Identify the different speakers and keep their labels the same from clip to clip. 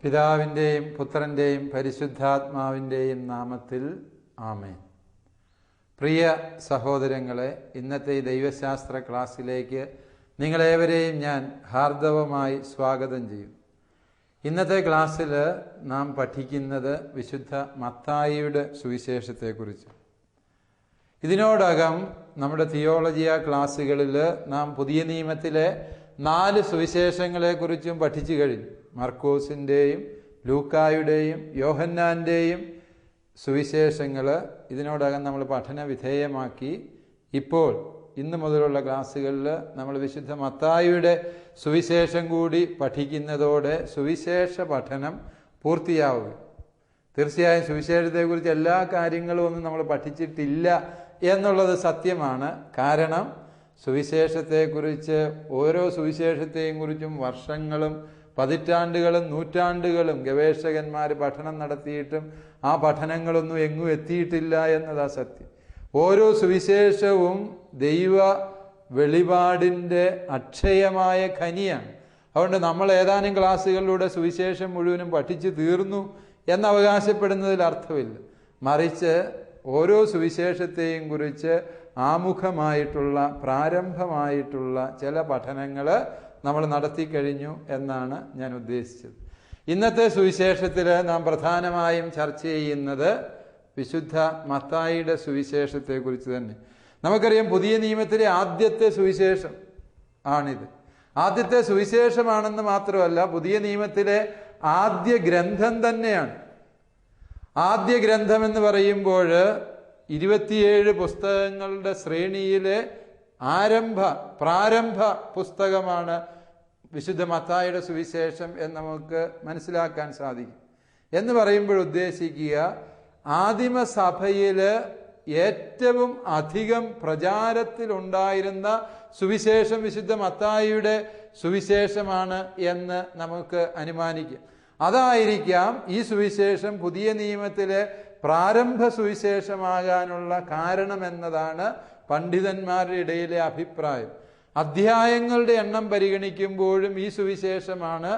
Speaker 1: പിതാവിൻ്റെയും പുത്രൻ്റെയും പരിശുദ്ധാത്മാവിൻ്റെയും നാമത്തിൽ ആമേൻ. പ്രിയ സഹോദരങ്ങളെ, ഇന്നത്തെ ഈ ദൈവശാസ്ത്ര ക്ലാസ്സിലേക്ക് നിങ്ങളേവരെയും ഞാൻ ഹാർദവമായി സ്വാഗതം ചെയ്യും. ഇന്നത്തെ ക്ലാസ്സിൽ നാം പഠിക്കുന്നത് വിശുദ്ധ മത്തായിയുടെ സുവിശേഷത്തെക്കുറിച്ച്. ഇതിനോടകം നമ്മുടെ തിയോളജിയ ക്ലാസ്സുകളിൽ നാം പുതിയ നിയമത്തിലെ 4 സുവിശേഷങ്ങളെക്കുറിച്ചും പഠിച്ചു കഴിഞ്ഞു. മർക്കോസിൻ്റെയും ലൂക്കായുടെയും യോഹന്നാൻ്റെയും സുവിശേഷങ്ങൾ ഇതിനോടകം നമ്മൾ പഠന വിധേയമാക്കി. ഇപ്പോൾ ഇന്ന് മുതലുള്ള ക്ലാസ്സുകളിൽ നമ്മൾ വിശുദ്ധ മത്തായിയുടെ സുവിശേഷം കൂടി പഠിക്കുന്നതോടെ സുവിശേഷ പഠനം പൂർത്തിയാവുക. തീർച്ചയായും സുവിശേഷത്തെക്കുറിച്ച് എല്ലാ കാര്യങ്ങളും ഒന്നും നമ്മൾ പഠിച്ചിട്ടില്ല എന്നുള്ളത് സത്യമാണ്. കാരണം സുവിശേഷത്തെക്കുറിച്ച് ഓരോ സുവിശേഷത്തെയും കുറിച്ചും വർഷങ്ങളും പതിറ്റാണ്ടുകളും നൂറ്റാണ്ടുകളും ഗവേഷകന്മാർ പഠനം നടത്തിയിട്ടും ആ പഠനങ്ങളൊന്നും എങ്ങും എത്തിയിട്ടില്ല എന്നതാ സത്യം. ഓരോ സുവിശേഷവും ദൈവ വെളിപാടിൻ്റെ അക്ഷയമായ ഖനിയാണ്. അതുകൊണ്ട് നമ്മൾ ഏതാനും ക്ലാസ്സുകളിലൂടെ സുവിശേഷം മുഴുവനും പഠിച്ചു തീർന്നു എന്ന് അവകാശപ്പെടുന്നതിൽ അർത്ഥമില്ല. മറിച്ച് ഓരോ സുവിശേഷത്തെയും കുറിച്ച് ആമുഖമായിട്ടുള്ള പ്രാരംഭമായിട്ടുള്ള ചില പഠനങ്ങൾ നമ്മൾ നടത്തിക്കഴിഞ്ഞു എന്നാണ് ഞാൻ ഉദ്ദേശിച്ചത്. ഇന്നത്തെ സുവിശേഷത്തിൽ നാം പ്രധാനമായും ചർച്ച ചെയ്യുന്നത് വിശുദ്ധ മത്തായിയുടെ സുവിശേഷത്തെക്കുറിച്ച് തന്നെ. നമുക്കറിയാം, പുതിയ നിയമത്തിലെ ആദ്യത്തെ സുവിശേഷം ആണിത്. ആദ്യത്തെ സുവിശേഷമാണെന്ന് മാത്രമല്ല, പുതിയ നിയമത്തിലെ ആദ്യ ഗ്രന്ഥം തന്നെയാണ്. ആദ്യ ഗ്രന്ഥം എന്ന് പറയുമ്പോൾ 27 പുസ്തകങ്ങളുടെ ശ്രേണിയിലെ പ്രാരംഭ പുസ്തകമാണ് വിശുദ്ധ മത്തായിയുടെ സുവിശേഷം എന്ന് നമുക്ക് മനസ്സിലാക്കാൻ സാധിക്കും. എന്ന് പറയുമ്പോൾ ഉദ്ദേശിക്കുക, ആദിമസഭയിൽ ഏറ്റവും അധികം പ്രചാരത്തിലുണ്ടായിരുന്ന സുവിശേഷം വിശുദ്ധ മത്തായിയുടെ സുവിശേഷമാണ് എന്ന് നമുക്ക് അനുമാനിക്കാം. അതായിരിക്കാം ഈ സുവിശേഷം പുതിയ നിയമത്തിലെ പ്രാരംഭ സുവിശേഷമാകാനുള്ള കാരണമെന്നതാണ് പണ്ഡിതന്മാരുടെ ഇടയിലെ അഭിപ്രായം. അധ്യായങ്ങളുടെ എണ്ണം പരിഗണിക്കുമ്പോഴും ഈ സുവിശേഷമാണ്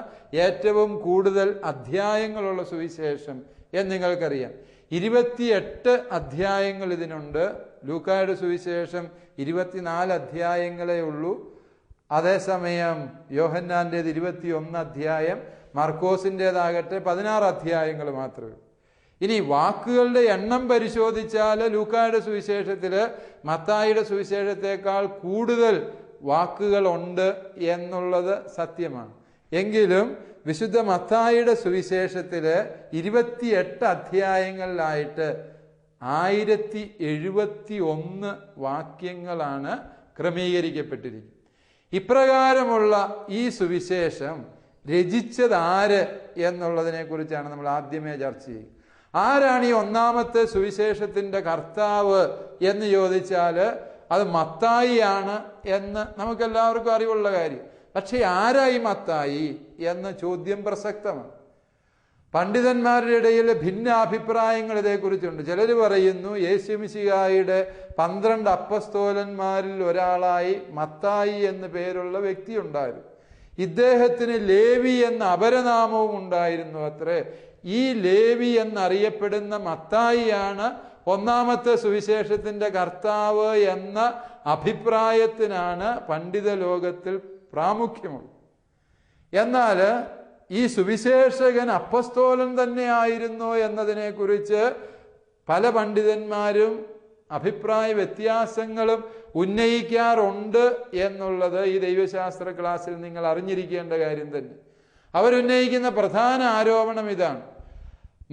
Speaker 1: ഏറ്റവും കൂടുതൽ അധ്യായങ്ങളുള്ള സുവിശേഷം എന്ന് നിങ്ങൾക്കറിയാം. 28 അധ്യായങ്ങൾ ഇതിനുണ്ട്. ലൂക്കായുടെ സുവിശേഷം 24 അധ്യായങ്ങളേ ഉള്ളൂ. അതേസമയം യോഹന്നാൻ്റേത് 21 അധ്യായം, മർക്കോസിൻ്റേതാകട്ടെ 16 അധ്യായങ്ങൾ മാത്രമേ. ഇനി വാക്കുകളുടെ എണ്ണം പരിശോധിച്ചാൽ ലൂക്കായുടെ സുവിശേഷത്തിൽ മത്തായിയുടെ സുവിശേഷത്തെക്കാൾ കൂടുതൽ വാക്കുകളുണ്ട് എന്നുള്ളത് സത്യമാണ്. എങ്കിലും വിശുദ്ധ മത്തായിയുടെ സുവിശേഷത്തിൽ 28 അധ്യായങ്ങളിലായിട്ട് 1071 വാക്യങ്ങളാണ് ക്രമീകരിക്കപ്പെട്ടിരിക്കുന്നത്. ഇപ്രകാരമുള്ള ഈ സുവിശേഷം രചിച്ചത് ആര് എന്നുള്ളതിനെ കുറിച്ചാണ് നമ്മൾ ആദ്യമേ ചർച്ച ചെയ്യുക. ആരാണ് ഈ ഒന്നാമത്തെ സുവിശേഷത്തിന്റെ കർത്താവ് എന്ന് ചോദിച്ചാൽ അത് മത്തായിയാണ് എന്ന് നമുക്കെല്ലാവർക്കും അറിവുള്ള കാര്യം. പക്ഷെ ആരായി മത്തായി എന്ന ചോദ്യം പ്രസക്തമാണ്. പണ്ഡിതന്മാരുടെ ഇടയിൽ ഭിന്നാഭിപ്രായങ്ങൾ ഇതേക്കുറിച്ചുണ്ട്. ചിലർ പറയുന്നു യേശുമിശിഹായുടെ 12 അപ്പസ്തോലന്മാരിൽ ഒരാളായി മത്തായി എന്ന് പേരുള്ള വ്യക്തി ഉണ്ടായിരുന്നു. ഇദ്ദേഹത്തിന് ലേവി എന്ന അപരനാമവും ഉണ്ടായിരുന്നു അത്രേ. ഈ ലേവി എന്നറിയപ്പെടുന്ന മത്തായിയാണ് ഒന്നാമത്തെ സുവിശേഷത്തിന്റെ കർത്താവ് എന്ന അഭിപ്രായത്തിനാണ് പണ്ഡിത ലോകത്തിൽ പ്രാമുഖ്യമുള്ളത്. എന്നാൽ ഈ സുവിശേഷകൻ അപ്പസ്തോലൻ തന്നെ ആയിരുന്നോ എന്നതിനെ കുറിച്ച് പല പണ്ഡിതന്മാരും അഭിപ്രായ വ്യത്യാസങ്ങളും ഉന്നയിക്കാറുണ്ട് എന്നുള്ളത് ഈ ദൈവശാസ്ത്ര ക്ലാസ്സിൽ നിങ്ങൾ അറിഞ്ഞിരിക്കേണ്ട കാര്യം തന്നെ. അവരുന്നയിക്കുന്ന പ്രധാന ആരോപണം ഇതാണ്: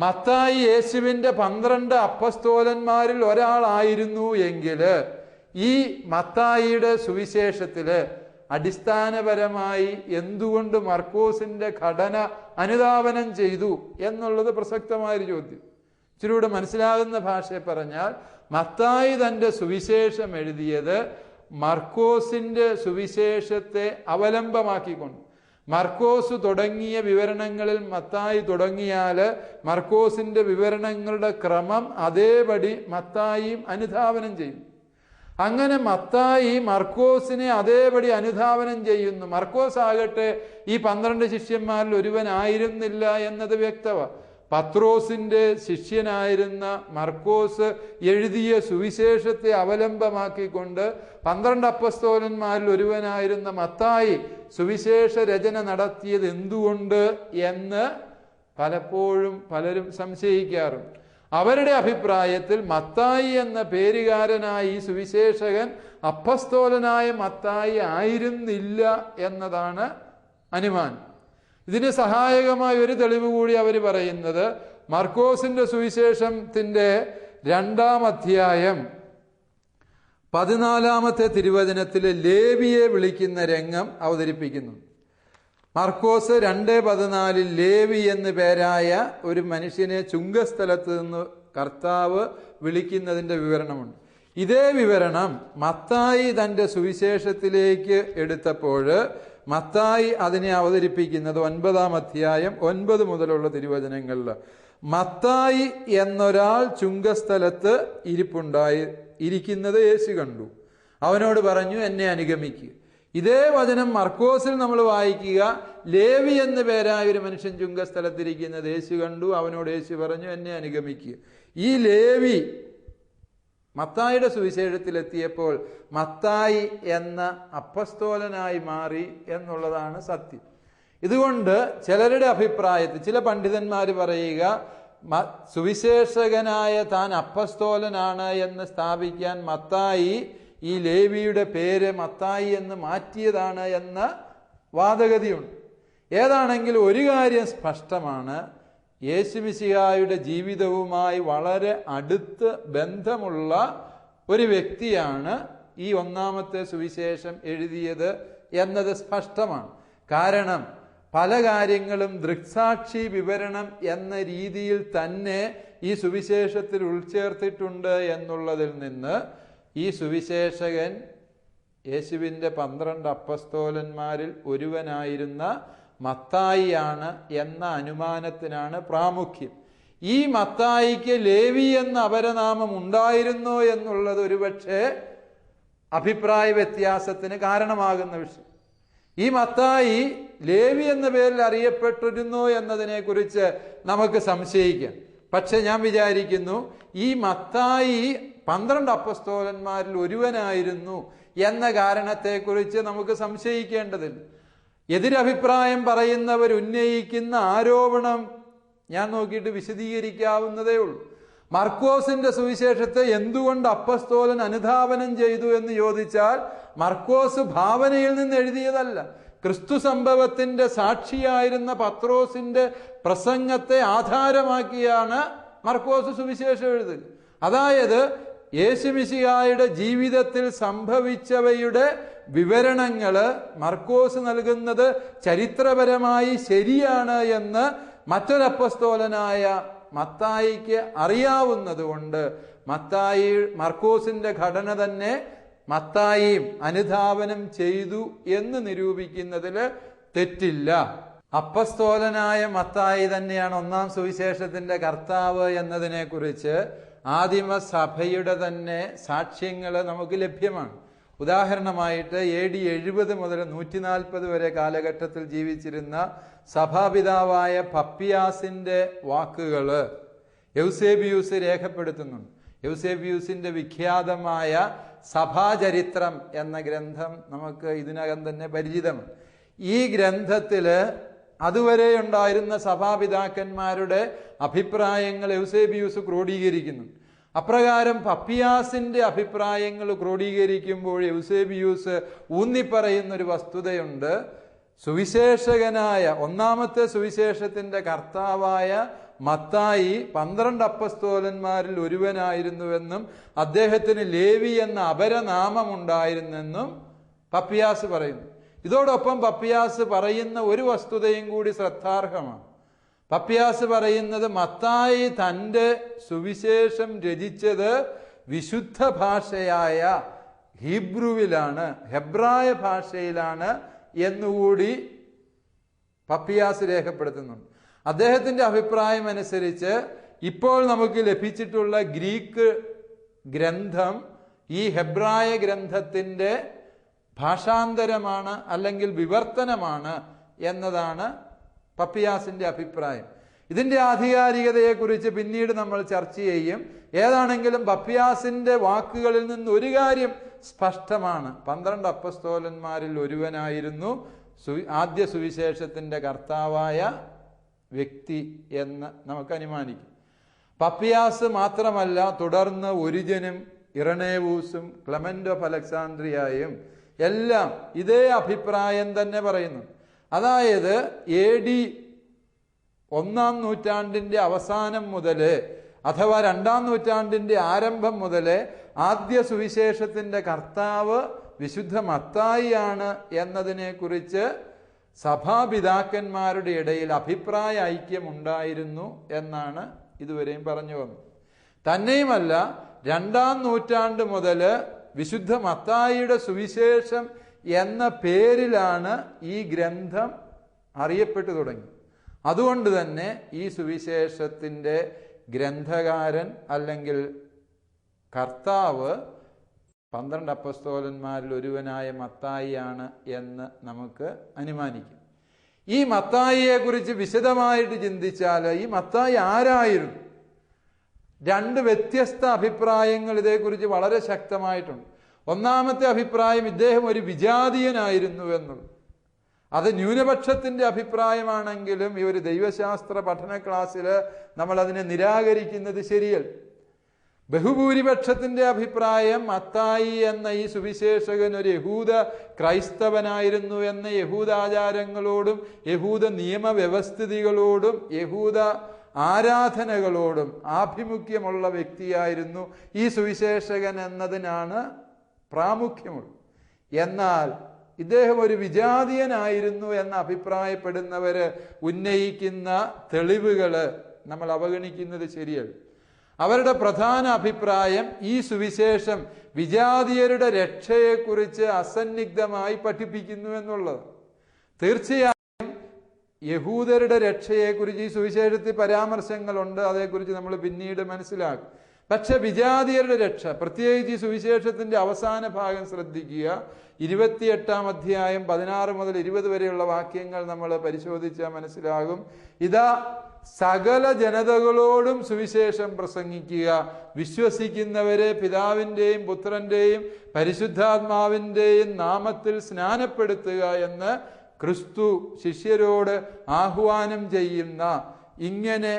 Speaker 1: മത്തായി യേശുവിൻ്റെ 12 അപ്പസ്തോലന്മാരിൽ ഒരാളായിരുന്നു എങ്കിൽ ഈ മത്തായിയുടെ സുവിശേഷത്തില് അടിസ്ഥാനപരമായി എന്തുകൊണ്ട് മർക്കോസിന്റെ ഘടന അനുധാവനം ചെയ്തു എന്നുള്ളത് പ്രസക്തമായൊരു ചോദ്യം. ഇച്ചിരൂടെ മനസ്സിലാകുന്ന ഭാഷയെ പറഞ്ഞാൽ, മത്തായി തൻ്റെ സുവിശേഷം എഴുതിയത് മർക്കോസിന്റെ സുവിശേഷത്തെ അവലംബമാക്കിക്കൊണ്ട്. മർക്കോസ് തുടങ്ങിയ വിവരണങ്ങളിൽ മത്തായി തുടങ്ങിയാൽ മർക്കോസിന്റെ വിവരണങ്ങളുടെ ക്രമം അതേപടി മത്തായിയും അനുധാവനം ചെയ്യും. അങ്ങനെ മത്തായി മർക്കോസിനെ അതേപടി അനുധാവനം ചെയ്യുന്നു. മർക്കോസ് ആകട്ടെ ഈ 12 ശിഷ്യന്മാരിൽ ഒരുവനായിരുന്നില്ല എന്നത് വ്യക്തമാണ്. പത്രോസിന്റെ ശിഷ്യനായിരുന്ന മർക്കോസ് എഴുതിയ സുവിശേഷത്തെ അവലംബമാക്കിക്കൊണ്ട് 12 അപ്പസ്തോലന്മാരിൽ ഒരുവനായിരുന്ന മത്തായി സുവിശേഷ രചന നടത്തിയത് എന്തുകൊണ്ട് എന്ന് പലപ്പോഴും പലരും സംശയിക്കാറുണ്ട്. അവരുടെ അഭിപ്രായത്തിൽ മത്തായി എന്ന പേരുകാരനായ ഈ സുവിശേഷകൻ അപ്പസ്തോലനായ മത്തായി ആയിരുന്നില്ല എന്നതാണ് അനുമാനം. ഇതിന് സഹായകമായ ഒരു തെളിവ് കൂടി അവർ പറയുന്നത് മർക്കോസിന്റെ സുവിശേഷത്തിന്റെ 2-ാം അധ്യായം 14-ാമത്തെ തിരുവചനത്തിലെ ലേവിയെ വിളിക്കുന്ന രംഗം അവതരിപ്പിക്കുന്നു. മർക്കോസ് 2:14 ലേവി എന്ന് പേരായ ഒരു മനുഷ്യനെ ചുങ്കസ്ഥലത്ത് നിന്ന് കർത്താവ് വിളിക്കുന്നതിൻ്റെ വിവരണമുണ്ട്. ഇതേ വിവരണം മത്തായി തൻ്റെ സുവിശേഷത്തിലേക്ക് എടുത്തപ്പോൾ മത്തായി അതിനെ അവതരിപ്പിക്കുന്നത് 9-ാം അധ്യായം 9 മുതലുള്ള തിരുവചനങ്ങളിൽ. മത്തായി എന്നൊരാൾ ചുങ്കസ്ഥലത്ത് ഇരിക്കുന്നത് യേശു കണ്ടു. അവനോട് പറഞ്ഞു, എന്നെ അനുഗമിക്കുക. ഇതേ വചനം മർക്കോസിൽ നമ്മൾ വായിക്കുക, ലേവി എന്ന് പേരായ ഒരു മനുഷ്യൻ ചുങ്കസ്ഥലത്തിരിക്കുന്നത് യേശു കണ്ടു. അവനോട് യേശു പറഞ്ഞു, എന്നെ അനുഗമിക്കുക. ഈ ലേവി മത്തായിയുടെ സുവിശേഷത്തിലെത്തിയപ്പോൾ മത്തായി എന്ന അപ്പസ്തോലനായി മാറി എന്നുള്ളതാണ് സത്യം. ഇതുകൊണ്ട് ചിലരുടെ അഭിപ്രായത്തിൽ ചില പണ്ഡിതന്മാർ പറയുക, സുവിശേഷകനായ താൻ അപ്പസ്തോലനാണ് എന്ന് സ്ഥാപിക്കാൻ മത്തായി ഈ ലേവിയുടെ പേര് മത്തായി എന്ന് മാറ്റിയതാണ് എന്ന വാദഗതിയുണ്ട്. ഏതാണെങ്കിലും ഒരു കാര്യം സ്പഷ്ടമാണ്, യേശുമിശിഹായുടെ ജീവിതവുമായി വളരെ അടുത്ത് ബന്ധമുള്ള ഒരു വ്യക്തിയാണ് ഈ 1-ാമത്തെ സുവിശേഷം എഴുതിയത് എന്നത് സ്പഷ്ടമാണ്. കാരണം പല കാര്യങ്ങളും ദൃക്സാക്ഷി വിവരണം എന്ന രീതിയിൽ തന്നെ ഈ സുവിശേഷത്തിൽ ഉൾച്ചേർത്തിട്ടുണ്ട് എന്നുള്ളതിൽ നിന്ന് ഈ സുവിശേഷകൻ യേശുവിൻ്റെ 12 അപ്പസ്തോലന്മാരിൽ ഒരുവനായിരുന്ന മത്തായിയാണ് എന്ന അനുമാനത്തിനാണ് പ്രാമുഖ്യം. ഈ മത്തായിക്ക് ലേവി എന്ന അപരനാമം ഉണ്ടായിരുന്നോ എന്നുള്ളത് ഒരുപക്ഷെ അഭിപ്രായ വ്യത്യാസത്തിന് കാരണമാകുന്ന വിഷയം. ഈ മത്തായി ലേവി എന്ന പേരിൽ അറിയപ്പെട്ടിരുന്നോ എന്നതിനെക്കുറിച്ച് നമുക്ക് സംശയിക്കാം. പക്ഷെ ഞാൻ വിചാരിക്കുന്നു ഈ മത്തായി 12 അപ്പസ്തോലന്മാരിൽ ഒരുവനായിരുന്നു എന്ന കാരണത്തെക്കുറിച്ച് നമുക്ക് സംശയിക്കേണ്ടതില്ല. എതിരഭിപ്രായം പറയുന്നവർ ഉന്നയിക്കുന്ന ആരോപണം ഞാൻ നോക്കിയിട്ട് വിശദീകരിക്കാവുന്നതേ ഉള്ളൂ. മർക്കോസിന്റെ സുവിശേഷത്തെ എന്തുകൊണ്ട് അപ്പസ്തോലൻ അനുധാവനം ചെയ്തു എന്ന് ചോദിച്ചാൽ, മർക്കോസ് ഭാവനയിൽ നിന്ന് എഴുതിയതല്ല. ക്രിസ്തു സംഭവത്തിന്റെ സാക്ഷിയായിരുന്ന പത്രോസിന്റെ പ്രസംഗത്തെ ആധാരമാക്കിയാണ് മർക്കോസ് സുവിശേഷം എഴുതുന്നത്. അതായത് യേശുമിശിഹായുടെ ജീവിതത്തിൽ സംഭവിച്ചവയുടെ വിവരണങ്ങൾ മർക്കോസ് നൽകുന്നത് ചരിത്രപരമായി ശരിയാണ് എന്ന് മറ്റൊരപ്പസ്തോലനായ മത്തായിക്ക് അറിയാവുന്നത് കൊണ്ട് മർക്കോസിന്റെ ഘടന തന്നെ മത്തായിയും അനുധാവനം ചെയ്തു എന്ന് നിരൂപിക്കുന്നതിൽ തെറ്റില്ല. അപ്പസ്തോലനായ മത്തായി തന്നെയാണ് 1-ാം സുവിശേഷത്തിന്റെ കർത്താവ് എന്നതിനെ കുറിച്ച് ആദിമസഭയുടെ തന്നെ സാക്ഷ്യങ്ങൾ നമുക്ക് ലഭ്യമാണ്. ഉദാഹരണമായിട്ട് AD 70 മുതൽ 140 വരെ കാലഘട്ടത്തിൽ ജീവിച്ചിരുന്ന സഭാപിതാവായ പപ്പിയാസിന്റെ വാക്കുകൾ യൗസേബിയൂസ് രേഖപ്പെടുത്തുന്നുണ്ട്. യൗസേബിയൂസിന്റെ വിഖ്യാതമായ സഭാചരിത്രം എന്ന ഗ്രന്ഥം നമുക്ക് ഇതിനകം തന്നെ പരിചിതമാണ്. ഈ ഗ്രന്ഥത്തില് അതുവരെ ഉണ്ടായിരുന്ന സഭാപിതാക്കന്മാരുടെ അഭിപ്രായങ്ങൾ യൗസേബിയൂസ് ക്രോഡീകരിക്കുന്നു. അപ്രകാരം പപ്പിയാസിന്റെ അഭിപ്രായങ്ങൾ ക്രോഡീകരിക്കുമ്പോൾ യൗസേബിയൂസ് ഊന്നിപ്പറയുന്നൊരു വസ്തുതയുണ്ട്. സുവിശേഷകനായ 1-ാമത്തെ സുവിശേഷത്തിന്റെ കർത്താവായ മത്തായി 12 അപ്പസ്തോലന്മാരിൽ ഒരുവനായിരുന്നുവെന്നും അദ്ദേഹത്തിന് ലേവി എന്ന അപരനാമമുണ്ടായിരുന്നെന്നും പപ്പിയാസ് പറയുന്നു. ഇതോടൊപ്പം പപ്പിയാസ് പറയുന്ന ഒരു വസ്തുതയും കൂടി ശ്രദ്ധാർഹമാണ്. പപ്പിയാസ് പറയുന്നത് മത്തായി തൻ്റെ സുവിശേഷം രചിച്ചത് വിശുദ്ധ ഭാഷയായ ഹീബ്രുവിലാണ്, ഹെബ്രായ ഭാഷയിലാണ് എന്നുകൂടി പപ്പിയാസ് രേഖപ്പെടുത്തുന്നുണ്ട്. അദ്ദേഹത്തിന്റെ അഭിപ്രായം അനുസരിച്ച് ഇപ്പോൾ നമുക്ക് ലഭിച്ചിട്ടുള്ള ഗ്രീക്ക് ഗ്രന്ഥം ഈ ഹെബ്രായ ഗ്രന്ഥത്തിൻ്റെ ഭാഷാന്തരമാണ് അല്ലെങ്കിൽ വിവർത്തനമാണ് എന്നതാണ് പപ്പിയാസിന്റെ അഭിപ്രായം. ഇതിന്റെ ആധികാരികതയെക്കുറിച്ച് പിന്നീട് നമ്മൾ ചർച്ച ചെയ്യും. ഏതാണെങ്കിലും പപ്പിയാസിന്റെ വാക്കുകളിൽ നിന്ന് ഒരു കാര്യം സ്പഷ്ടമാണ്: 12 അപ്പസ്തോലന്മാരിൽ ഒരുവനായിരുന്നു ആദ്യ സുവിശേഷത്തിന്റെ കർത്താവായ വ്യക്തി എന്ന് നമുക്ക് അനുമാനിക്കും. പപ്പിയാസ് മാത്രമല്ല, തുടർന്ന് ഒരിജനും ഇറണേവൂസും ക്ലെമന്റ് ഓഫ് അലക്സാണ്ട്രിയയും എല്ലാം ഇതേ അഭിപ്രായം തന്നെ പറയുന്നു. അതായത് AD 1-ാം നൂറ്റാണ്ടിന്റെ അവസാനം മുതൽ അഥവാ 2-ാം നൂറ്റാണ്ടിന്റെ ആരംഭം മുതൽ ആദ്യ സുവിശേഷത്തിന്റെ കർത്താവ് വിശുദ്ധ മത്തായിയാണ് എന്നതിനെ കുറിച്ച് സഭാപിതാക്കന്മാരുടെ ഇടയിൽ അഭിപ്രായ ഐക്യമുണ്ടായിരുന്നു എന്നാണ് ഇതുവരെയും പറഞ്ഞു വന്നത്. തന്നെയുമല്ല, 2-ാം നൂറ്റാണ്ട് മുതൽ വിശുദ്ധ മത്തായിയുടെ സുവിശേഷം എന്ന പേരിലാണ് ഈ ഗ്രന്ഥം അറിയപ്പെട്ടു തുടങ്ങി. അതുകൊണ്ട് തന്നെ ഈ സുവിശേഷത്തിൻ്റെ ഗ്രന്ഥകാരൻ അല്ലെങ്കിൽ കർത്താവ് 12 അപ്പസ്തോലന്മാരിൽ ഒരുവനായ മത്തായിയാണ് എന്ന് നമുക്ക് അനുമാനിക്കും. ഈ മത്തായിയെ കുറിച്ച് വിശദമായിട്ട് ചിന്തിച്ചാൽ ഈ മത്തായി ആരായിരുന്നു? 2 വ്യത്യസ്ത അഭിപ്രായങ്ങൾ ഇതേക്കുറിച്ച് വളരെ ശക്തമായിട്ടുണ്ട്. ഒന്നാമത്തെ അഭിപ്രായം ഇദ്ദേഹം ഒരു വിജാതീയനായിരുന്നു എന്നുള്ളത്. അത് ന്യൂനപക്ഷത്തിന്റെ അഭിപ്രായമാണെങ്കിലും ഈ ഒരു ദൈവശാസ്ത്ര പഠന ക്ലാസ്സിൽ നമ്മൾ അതിനെ നിരാകരിക്കുന്നത് ശരിയല്ല. ബഹുഭൂരിപക്ഷത്തിന്റെ അഭിപ്രായം മത്തായി എന്ന ഈ സുവിശേഷകൻ ഒരു യഹൂദ ക്രൈസ്തവനായിരുന്നു എന്ന യഹൂദാചാരങ്ങളോടും യഹൂദ നിയമവ്യവസ്ഥിതികളോടും യഹൂദ ആരാധനകളോടും ആഭിമുഖ്യമുള്ള വ്യക്തിയായിരുന്നു ഈ സുവിശേഷകൻ എന്നതിനാണ് പ്രാമുഖ്യമുള്ളത്. എന്നാൽ ഇദ്ദേഹം ഒരു വിജാതീയനായിരുന്നു എന്ന് അഭിപ്രായപ്പെടുന്നവര് ഉന്നയിക്കുന്ന തെളിവുകൾ നമ്മൾ അവഗണിക്കുന്നത് ശരിയല്ല. അവരുടെ പ്രധാന അഭിപ്രായം ഈ സുവിശേഷം വിജാതീയരുടെ രക്ഷയെക്കുറിച്ച് അസന്നിഗ്ധമായി പഠിപ്പിക്കുന്നു എന്നുള്ളത്. തീർച്ചയായും യഹൂദരുടെ രക്ഷയെക്കുറിച്ച് ഈ സുവിശേഷത്തിൽ പരാമർശങ്ങളുണ്ട്, അതേക്കുറിച്ച് നമ്മൾ പിന്നീട് മനസ്സിലാക്കും. പക്ഷെ വിജാതീയരുടെ രക്ഷ, പ്രത്യേകിച്ച് ഈ സുവിശേഷത്തിന്റെ അവസാന ഭാഗം ശ്രദ്ധിക്കുക. 28-ാം അധ്യായം 16 മുതൽ 20 വരെയുള്ള വാക്യങ്ങൾ നമ്മൾ പരിശോധിച്ചാൽ മനസ്സിലാകും. ഇതാ, സകല ജനതകളോടും സുവിശേഷം പ്രസംഗിക്കുക, വിശ്വസിക്കുന്നവരെ പിതാവിൻ്റെയും പുത്രന്റെയും പരിശുദ്ധാത്മാവിൻ്റെയും നാമത്തിൽ സ്നാനപ്പെടുത്തുക എന്ന് ക്രിസ്തു ശിഷ്യരോട് ആഹ്വാനം ചെയ്യുന്ന, ഇങ്ങനെ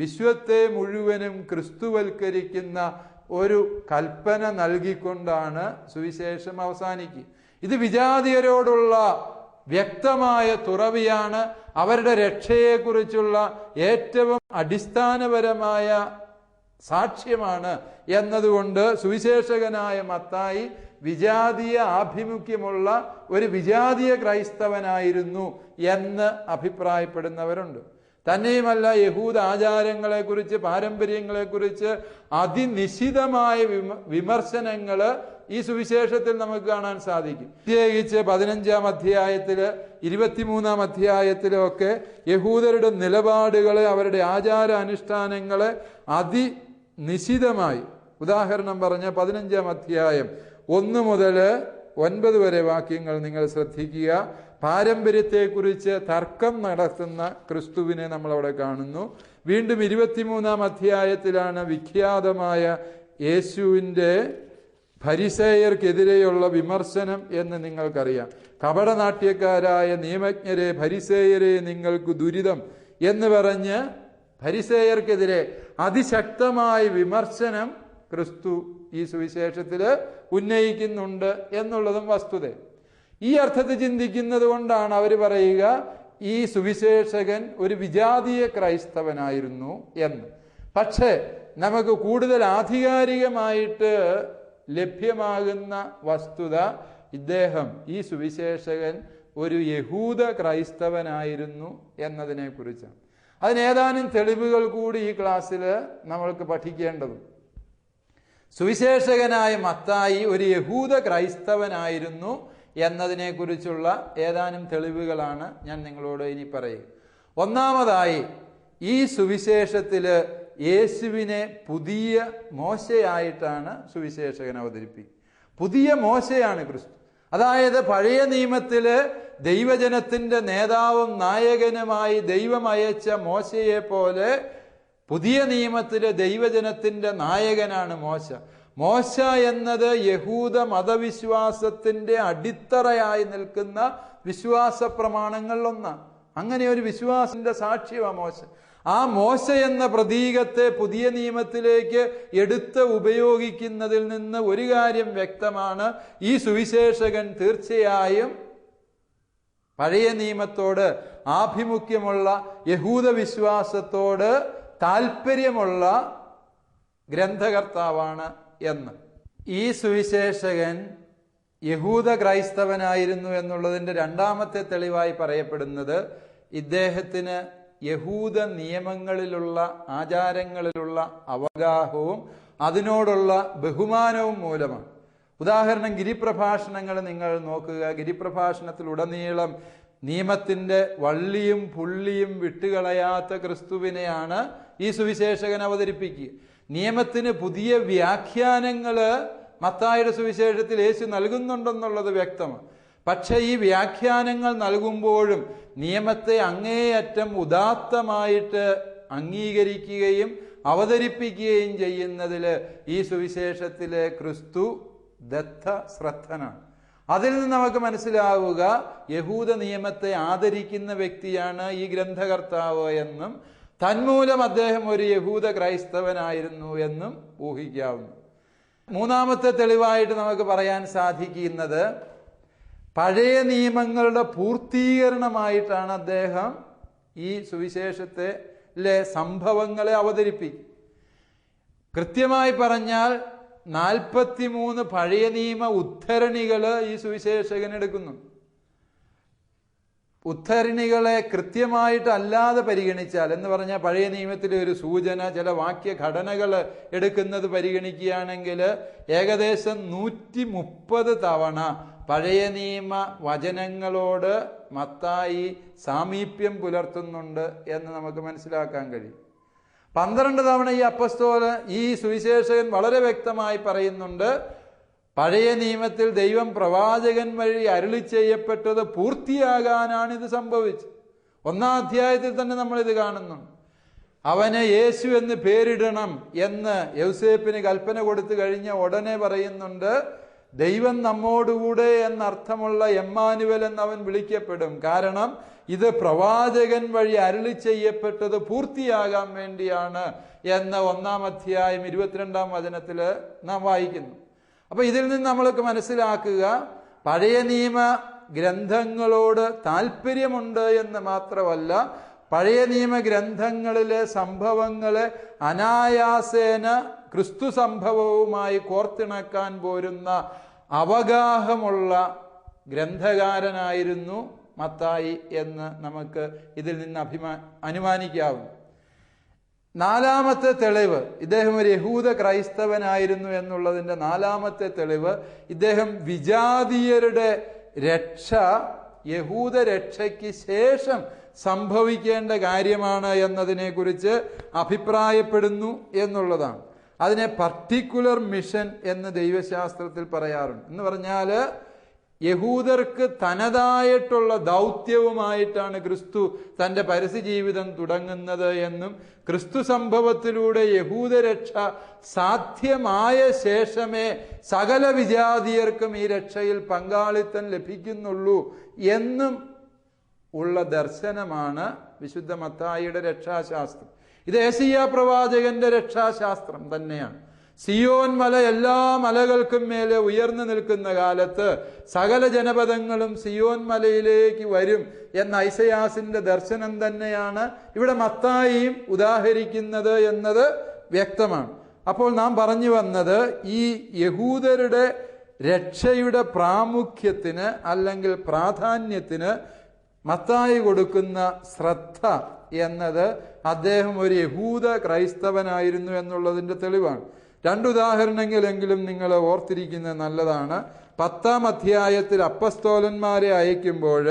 Speaker 1: വിശ്വത്തെ മുഴുവനും ക്രിസ്തുവൽക്കരിക്കുന്ന ഒരു കൽപ്പന നൽകിക്കൊണ്ടാണ് സുവിശേഷം അവസാനിക്കുക. ഇത് വിജാതീയരോടുള്ള വ്യക്തമായ തുറവിയാണ്, അവരുടെ രക്ഷയെക്കുറിച്ചുള്ള ഏറ്റവും അടിസ്ഥാനപരമായ സാക്ഷ്യമാണ് എന്നതുകൊണ്ട് സുവിശേഷകനായ മത്തായി വിജാതീയ ആഭിമുഖ്യമുള്ള ഒരു വിജാതീയ ക്രൈസ്തവനായിരുന്നു എന്ന് അഭിപ്രായപ്പെടുന്നവരുണ്ട്. തന്നെയുമല്ല, യഹൂദ ആചാരങ്ങളെക്കുറിച്ച് പാരമ്പര്യങ്ങളെക്കുറിച്ച് അതിനിശിതമായ വിമർശനങ്ങൾ ഈ സുവിശേഷത്തിൽ നമുക്ക് കാണാൻ സാധിക്കും. പ്രത്യേകിച്ച് 15-ാം അധ്യായത്തില് 23-ാം അധ്യായത്തിലും ഒക്കെ യഹൂദരുടെ നിലപാടുകളെ, അവരുടെ ആചാര അനുഷ്ഠാനങ്ങളെ അതിനിശിതമായി, ഉദാഹരണം പറഞ്ഞ 15-ാം അധ്യായം 1 മുതൽ 9 വരെ വാക്യങ്ങൾ നിങ്ങൾ ശ്രദ്ധിക്കുക. പാരമ്പര്യത്തെക്കുറിച്ച് തർക്കം നടത്തുന്ന ക്രിസ്തുവിനെ നമ്മളവിടെ കാണുന്നു. വീണ്ടും 23-ാം അധ്യായത്തിലാണ് വിഖ്യാതമായ യേശുവിൻ്റെ ഫരിസേയർക്കെതിരെയുള്ള വിമർശനം എന്ന് നിങ്ങൾക്കറിയാം. കപടനാട്യക്കാരായ നിയമജ്ഞരെ, ഫരിസേയരെ, നിങ്ങൾക്ക് ദുരിതം എന്ന് പറഞ്ഞ് ഫരിസേയർക്കെതിരെ അതിശക്തമായ വിമർശനം ക്രിസ്തു ഈ സുവിശേഷത്തിൽ ഉന്നയിക്കുന്നുണ്ട് എന്നുള്ളതും വസ്തുത. ഈ അർത്ഥത്തിൽ ചിന്തിക്കുന്നത് കൊണ്ടാണ് അവർ പറയുക ഈ സുവിശേഷകൻ ഒരു വിജാതീയ ക്രൈസ്തവനായിരുന്നു എന്ന്. പക്ഷേ നമുക്ക് കൂടുതൽ ആധികാരികമായിട്ട് ലഭ്യമാകുന്ന വസ്തുത, ഇദ്ദേഹം ഈ സുവിശേഷകൻ ഒരു യഹൂദ ക്രൈസ്തവനായിരുന്നു എന്നതിനെ കുറിച്ചാണ്. അതിനേതാനും തെളിവുകൾ കൂടി ഈ ക്ലാസ്സിൽ നമ്മൾക്ക് പഠിക്കേണ്ടതും. സുവിശേഷകനായ മത്തായി ഒരു യഹൂദ ക്രൈസ്തവനായിരുന്നു എന്നതിനെ കുറിച്ചുള്ള ഏതാനും തെളിവുകളാണ് ഞാൻ നിങ്ങളോട് ഇനി പറയുക. ഒന്നാമതായി, ഈ സുവിശേഷത്തിൽ യേശുവിനെ പുതിയ മോശയായിട്ടാണ് സുവിശേഷകൻ അവതരിപ്പിക്കുന്നത്. പുതിയ മോശയാണ് ക്രിസ്തു. അതായത് പഴയ നിയമത്തില് ദൈവജനത്തിന്റെ നേതാവും നായകനുമായി ദൈവം അയച്ച മോശയെ പോലെ പുതിയ നിയമത്തിലെ ദൈവജനത്തിന്റെ നായകനാണ് മോശ. മോശ എന്നത് യഹൂദ മതവിശ്വാസത്തിന്റെ അടിത്തറയായി നിൽക്കുന്ന വിശ്വാസ പ്രമാണങ്ങളിലൊന്നാണ്. അങ്ങനെ ഒരു വിശ്വാസത്തിന്റെ സാക്ഷ്യമാണ് മോശ. ആ മോശ എന്ന പ്രതീകത്തെ പുതിയ നിയമത്തിലേക്ക് എടുത്ത് ഉപയോഗിക്കുന്നതിൽ നിന്ന് ഒരു കാര്യം വ്യക്തമാണ്: ഈ സുവിശേഷകൻ തീർച്ചയായും പഴയ നിയമത്തോട് ആഭിമുഖ്യമുള്ള യഹൂദ വിശ്വാസത്തോട് താല്പര്യമുള്ള ഗ്രന്ഥകർത്താവാണ് എന്ന്. ഈ സുവിശേഷകൻ യഹൂദ ക്രൈസ്തവനായിരുന്നു എന്നുള്ളതിൻ്റെ രണ്ടാമത്തെ തെളിവായി പറയപ്പെടുന്നത് ഇദ്ദേഹത്തിന് യഹൂദ നിയമങ്ങളിലുള്ള ആചാരങ്ങളിലുള്ള അവഗാഹവും അതിനോടുള്ള ബഹുമാനവും മൂലമാണ്. ഉദാഹരണം, ഗിരിപ്രഭാഷണങ്ങൾ നിങ്ങൾ നോക്കുക. ഗിരിപ്രഭാഷണത്തിലുടനീളം നിയമത്തിൻ്റെ വള്ളിയും പുള്ളിയും വിട്ടുകളയാത്ത ക്രിസ്തുവിനെയാണ് ഈ സുവിശേഷകൻ അവതരിപ്പിക്കുക. നിയമത്തിന് പുതിയ വ്യാഖ്യാനങ്ങൾ മത്തായിയുടെ സുവിശേഷത്തിൽ യേശു നൽകുന്നുണ്ടെന്നുള്ളത് വ്യക്തമാണ്. പക്ഷേ ഈ വ്യാഖ്യാനങ്ങൾ നൽകുമ്പോഴും നിയമത്തെ അങ്ങേയറ്റം ഉദാത്തമായിട്ട് അംഗീകരിക്കുകയും അവതരിപ്പിക്കുകയും ചെയ്യുന്നതിൽ ഈ സുവിശേഷത്തിലെ ക്രിസ്തു ദത്തശ്രദ്ധനാണ്. അതിൽ നിന്ന് നമുക്ക് മനസ്സിലാവുക യഹൂദ നിയമത്തെ ആദരിക്കുന്ന വ്യക്തിയാണ് ഈ ഗ്രന്ഥകർത്താവ് എന്നും തന്മൂലം അദ്ദേഹം ഒരു യഹൂദ ക്രൈസ്തവനായിരുന്നു എന്നും ഊഹിക്കാവുന്നു. മൂന്നാമത്തെ തെളിവായിട്ട് നമുക്ക് പറയാൻ സാധിക്കുന്നത് പഴയ നിയമങ്ങളുടെ പൂർത്തീകരണമായിട്ടാണ് അദ്ദേഹം ഈ സുവിശേഷത്തിലെ സംഭവങ്ങളെ അവതരിപ്പിക്കും. കൃത്യമായി പറഞ്ഞാൽ 43 പഴയ നിയമ ഉദ്ധരണികൾ ഈ സുവിശേഷകൻ എടുക്കുന്നു. ഉദ്ധരണികളെ കൃത്യമായിട്ട് അല്ലാതെ പരിഗണിച്ചാൽ, എന്ന് പറഞ്ഞാൽ പഴയ നിയമത്തിലെ ഒരു സൂചന, ചില വാക്യഘടനകൾ എടുക്കുന്നത് പരിഗണിക്കുകയാണെങ്കിൽ ഏകദേശം 130 തവണ പഴയ നിയമ വചനങ്ങളോട് മത്തായി സാമീപ്യം പുലർത്തുന്നുണ്ട് എന്ന് നമുക്ക് മനസ്സിലാക്കാൻ കഴിയും. 12 തവണ ഈ അപ്പസ്തോലൻ, ഈ സുവിശേഷകൻ വളരെ വ്യക്തമായി പറയുന്നുണ്ട് പഴയ നിയമത്തിൽ ദൈവം പ്രവാചകൻ വഴി അരുളി ചെയ്യപ്പെട്ടത് പൂർത്തിയാകാനാണ് ഇത് സംഭവിച്ചത്. 1-ാം അധ്യായത്തിൽ തന്നെ നമ്മളിത് കാണുന്നുണ്ട്. അവന് യേശു എന്ന് പേരിടണം എന്ന് യൗസേപ്പിന് കൽപ്പന കൊടുത്തു കഴിഞ്ഞ ഉടനെ പറയുന്നുണ്ട് ദൈവം നമ്മോടുകൂടെ എന്നർത്ഥമുള്ള എമ്മാനുവൽ എന്ന് അവൻ വിളിക്കപ്പെടും. കാരണം ഇത് പ്രവാചകൻ വഴി അരുളി ചെയ്യപ്പെട്ടത് പൂർത്തിയാകാൻ വേണ്ടിയാണ് എന്ന് 1-ാം അധ്യായം 22-ാം വചനത്തിൽ നാം വായിക്കുന്നു. അപ്പൊ ഇതിൽ നിന്ന് നമ്മൾക്ക് മനസ്സിലാക്കുക പഴയ നിയമ ഗ്രന്ഥങ്ങളോട് താല്പര്യമുണ്ട് എന്ന് മാത്രമല്ല, പഴയ നിയമ ഗ്രന്ഥങ്ങളിലെ സംഭവങ്ങളെ അനായാസേന ക്രിസ്തു സംഭവവുമായി കോർത്തിണക്കാൻ പോരുന്ന അവഗാഹമുള്ള ഗ്രന്ഥകാരനായിരുന്നു മത്തായി എന്ന് നമുക്ക് ഇതിൽ നിന്ന് അനുമാനിക്കാവുന്നു. 4-ാമത്തെ തെളിവ് ഇദ്ദേഹം ഒരു യഹൂദ ക്രൈസ്തവനായിരുന്നു എന്നുള്ളതിൻ്റെ 4-ാമത്തെ തെളിവ് ഇദ്ദേഹം വിജാതീയരുടെ രക്ഷ യഹൂദ രക്ഷയ്ക്ക് ശേഷം സംഭവിക്കേണ്ട കാര്യമാണ് എന്നതിനെ കുറിച്ച് അഭിപ്രായപ്പെടുന്നു എന്നുള്ളതാണ്. അതിനെ പർട്ടിക്കുലർ മിഷൻ എന്ന് ദൈവശാസ്ത്രത്തിൽ പറയാറുണ്ട്. എന്ന് പറഞ്ഞാൽ യഹൂദർക്ക് തനതായിട്ടുള്ള ദൗത്യവുമായിട്ടാണ് ക്രിസ്തു തൻ്റെ പരസ്യ ജീവിതം തുടങ്ങുന്നത് എന്നും ക്രിസ്തു സംഭവത്തിലൂടെ യഹൂദരക്ഷ സാധ്യമായ ശേഷമേ സകല വിജാതീയർക്കും ഈ രക്ഷയിൽ പങ്കാളിത്തം ലഭിക്കുന്നുള്ളൂ എന്നും ഉള്ള ദർശനമാണ് വിശുദ്ധ മത്തായിയുടെ രക്ഷാശാസ്ത്രം. ഇത് യെശയ്യാ പ്രവാചകന്റെ രക്ഷാശാസ്ത്രം തന്നെയാണ്. സിയോൻ മല എല്ലാ മലകൾക്കും മേലെ ഉയർന്നു നിൽക്കുന്ന കാലത്ത് സകല ജനപദങ്ങളും സിയോൻ മലയിലേക്ക് വരും എന്ന ഐസയാസിന്റെ ദർശനം തന്നെയാണ് ഇവിടെ മത്തായിയും ഉദാഹരിക്കുന്നത് എന്നത് വ്യക്തമാണ്. അപ്പോൾ നാം പറഞ്ഞു വന്നത് ഈ യഹൂദരുടെ രക്ഷയുടെ പ്രാമുഖ്യത്തിന് അല്ലെങ്കിൽ പ്രാധാന്യത്തിന് മത്തായി കൊടുക്കുന്ന ശ്രദ്ധ എന്നത് അദ്ദേഹം ഒരു യഹൂദ ക്രൈസ്തവനായിരുന്നു എന്നുള്ളതിൻ്റെ തെളിവാണ്. 2 ഉദാഹരണങ്ങളെങ്കിലും നിങ്ങൾ ഓർത്തിരിക്കുന്നത് നല്ലതാണ്. 10-ാം അധ്യായത്തിൽ അപ്പസ്തോലന്മാരെ അയക്കുമ്പോൾ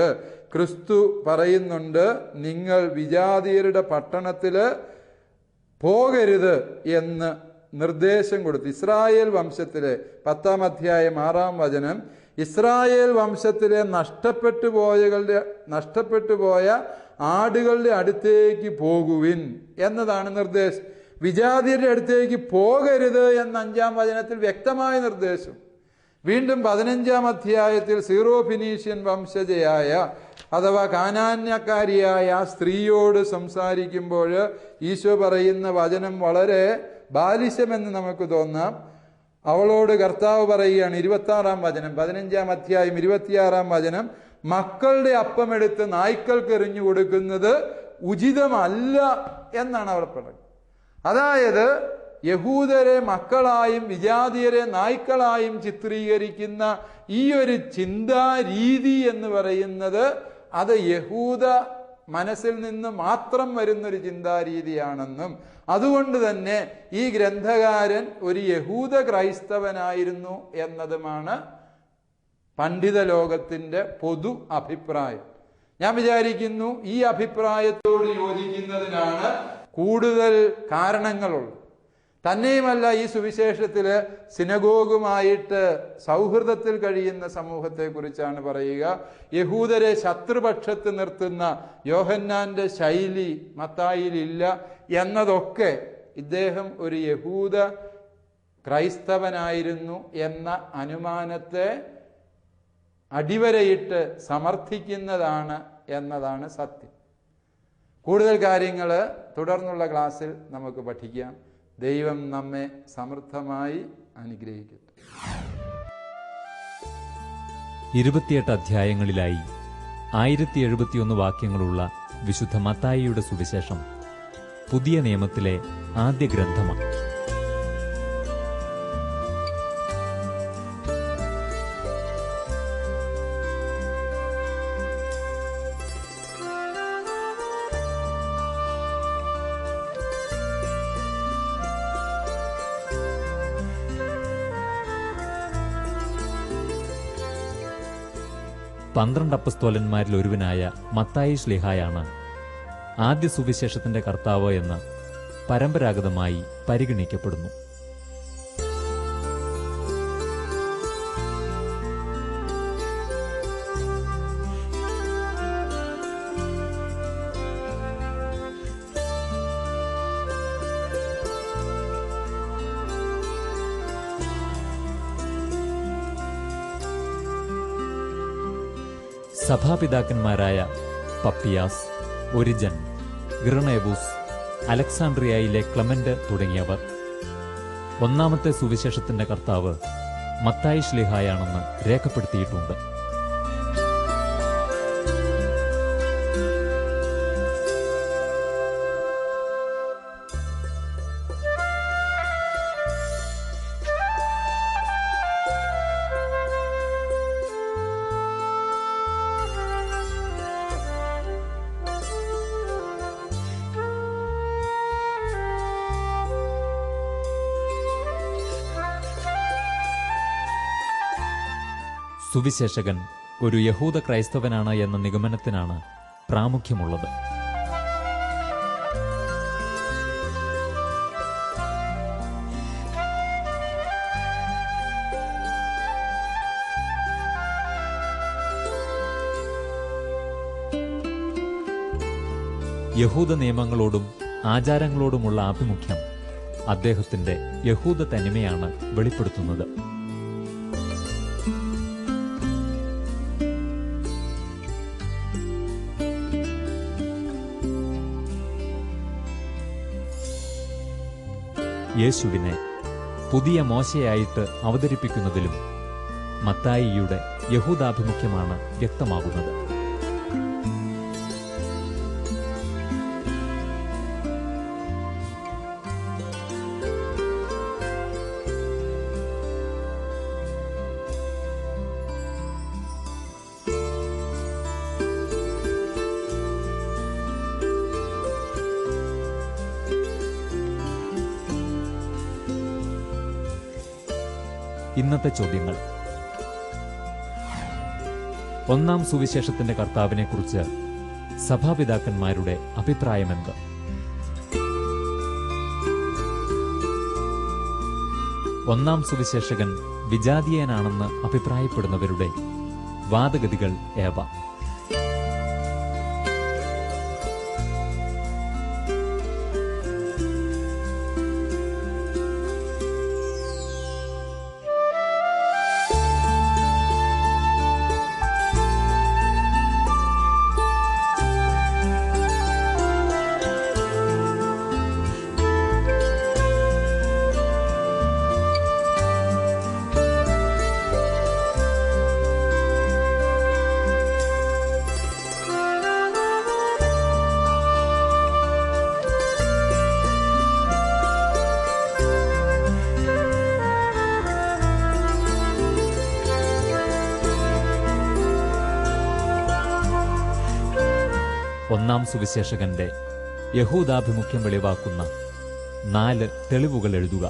Speaker 1: ക്രിസ്തു പറയുന്നുണ്ട് നിങ്ങൾ വിജാതീയരുടെ പട്ടണത്തിൽ പോകരുത് എന്ന് നിർദ്ദേശം കൊടുത്തു. ഇസ്രായേൽ വംശത്തിലെ 10-ാം അധ്യായം 6-ാം വചനം, ഇസ്രായേൽ വംശത്തിലെ നഷ്ടപ്പെട്ടു പോയ ആടുകളുടെ അടുത്തേക്ക് പോകുവിൻ എന്നതാണ് നിർദ്ദേശം. വിജാതിയരുടെ അടുത്തേക്ക് പോകരുത് എന്ന 5-ാം വചനത്തിൽ വ്യക്തമായ നിർദ്ദേശം. വീണ്ടും 15-ാം അധ്യായത്തിൽ സീറോ ഫിനീഷ്യൻ വംശജയായ അഥവാ കാനാന്യക്കാരിയായ ആ സ്ത്രീയോട് സംസാരിക്കുമ്പോൾ ഈശോ പറയുന്ന വചനം വളരെ ബാലിശമെന്ന് നമുക്ക് തോന്നാം. അവളോട് കർത്താവ് പറയുകയാണ്, 26-ാം വചനം, 15-ാം അധ്യായം 26-ാം വചനം, മക്കളുടെ അപ്പമെടുത്ത് നായ്ക്കൾക്ക് എറിഞ്ഞു കൊടുക്കുന്നത് ഉചിതമല്ല എന്നാണ് അവൾ പറയുന്നത്. അതായത് യഹൂദരെ മക്കളായും വിജാതിയരെ നായ്ക്കളായും ചിത്രീകരിക്കുന്ന ഈ ഒരു ചിന്താരീതി എന്ന് പറയുന്നത് അത് യഹൂദ മനസ്സിൽ നിന്ന് മാത്രം വരുന്നൊരു ചിന്താരീതിയാണെന്നും അതുകൊണ്ട് തന്നെ ഈ ഗ്രന്ഥകാരൻ ഒരു യഹൂദ ക്രൈസ്തവനായിരുന്നു എന്നതുമാണ് പണ്ഡിത ലോകത്തിന്റെ പൊതു അഭിപ്രായം. ഞാൻ വിചാരിക്കുന്നു ഈ അഭിപ്രായത്തോട് യോജിക്കുന്നതിനാണ് കൂടുതൽ കാരണങ്ങളുള്ളത്. തന്നെയുമല്ല, ഈ സുവിശേഷത്തില് സിനഗോഗുമായിട്ട് സൗഹൃദത്തിൽ കഴിയുന്ന സമൂഹത്തെക്കുറിച്ചാണ് പറയുക. യഹൂദരെ ശത്രുപക്ഷത്ത് നിർത്തുന്ന യോഹന്നാന്റെ ശൈലി മത്തായിലില്ല എന്നതൊക്കെ ഇദ്ദേഹം ഒരു യഹൂദ ക്രൈസ്തവനായിരുന്നു എന്ന അനുമാനത്തെ അടിവരയിട്ട് സമർത്ഥിക്കുന്നതാണ് എന്നതാണ് സത്യം. കൂടുതൽ കാര്യങ്ങൾ തുടർന്നുള്ള ക്ലാസ്സിൽ നമുക്ക് പഠിക്കാം. ദൈവം നമ്മെ സമൃദ്ധമായി അനുഗ്രഹിക്കട്ടെ.
Speaker 2: 28 അധ്യായങ്ങളിലായി 1071 വാക്യങ്ങളുള്ള വിശുദ്ധ മത്തായിയുടെ സുവിശേഷം പുതിയ നിയമത്തിലെ ആദ്യ ഗ്രന്ഥമാണ്. പന്ത്രണ്ട് അപ്പസ്തോലന്മാരിൽ ഒരുവനായ മത്തായി ശ്ലീഹായാണ് ആദ്യ സുവിശേഷത്തിന്റെ കർത്താവ് എന്ന് പരമ്പരാഗതമായി പരിഗണിക്കപ്പെടുന്നു. സഭാപിതാക്കന്മാരായ പപ്പിയാസ്, ഒരിജൻ, ഇറണേവൂസ്, അലക്സാണ്ട്രിയയിലെ ക്ലെമന്റ് തുടങ്ങിയവർ ഒന്നാമത്തെ സുവിശേഷത്തിന്റെ കർത്താവ് മത്തായി ശ്ലീഹായാണെന്ന് രേഖപ്പെടുത്തിയിട്ടുണ്ട്. സുവിശേഷകൻ ഒരു യഹൂദ ക്രൈസ്തവനാണ് എന്ന നിഗമനത്തിനാണ് പ്രാമുഖ്യമുള്ളത്. യഹൂദ നിയമങ്ങളോടും ആചാരങ്ങളോടുമുള്ള ആഭിമുഖ്യം അദ്ദേഹത്തിന്റെ യഹൂദ തനിമയാണ് വെളിപ്പെടുത്തുന്നത്. യേശുവിനെ പുതിയ മോശയായിട്ട് അവതരിപ്പിക്കുന്നതിലും മത്തായിയുടെ യഹൂദാഭിമുഖ്യമാണ് വ്യക്തമാകുന്നത്. ഇന്നത്തെ ചോദ്യങ്ങൾ: ഒന്നാം സുവിശേഷത്തിന്റെ കർത്താവിനെക്കുറിച്ച് സഭാപിതാക്കന്മാരുടെ അഭിപ്രായമെന്ത്? ഒന്നാം സുവിശേഷകൻ വിജാതീയനാണെന്ന് അഭിപ്രായപ്പെടുന്നവരുടെ വാദഗതികൾ ഏവ. ഒന്നാം സുവിശേഷകന്റെ യഹൂദാഭിമുഖ്യം വെളിവാക്കുന്ന 4 തെളിവുകൾ എഴുതുക.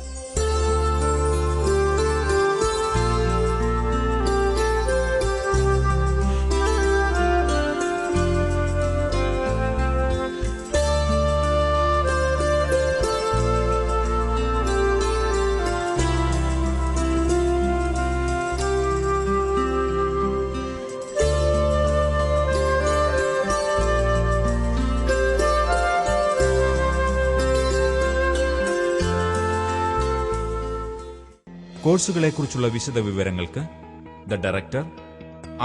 Speaker 3: കോഴ്സുകളെക്കുറിച്ചുള്ള വിശദ വിവരങ്ങൾക്ക് the director,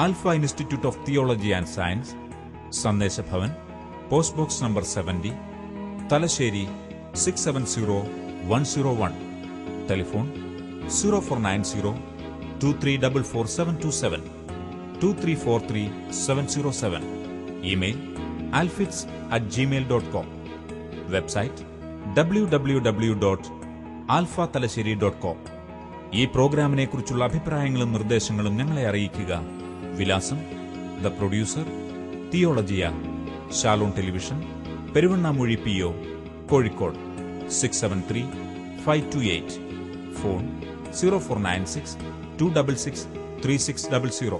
Speaker 3: alpha institute of theology and science, Sandeshabhavan, post box number 70, Thalassery 670101. Telephone 0490-2344-727, 2343-707. Email alfits@gmail.com. Website www.alphathalassery.com. ഈ പ്രോഗ്രാമിനെക്കുറിച്ചുള്ള അഭിപ്രായങ്ങളും നിർദ്ദേശങ്ങളും ഞങ്ങളെ അറിയിക്കുക. വിലാസം: the producer, Theologia, Shalom television, Peruvannamuzhi PO, Kozhikode 673-528. Phone 0496-266-3600.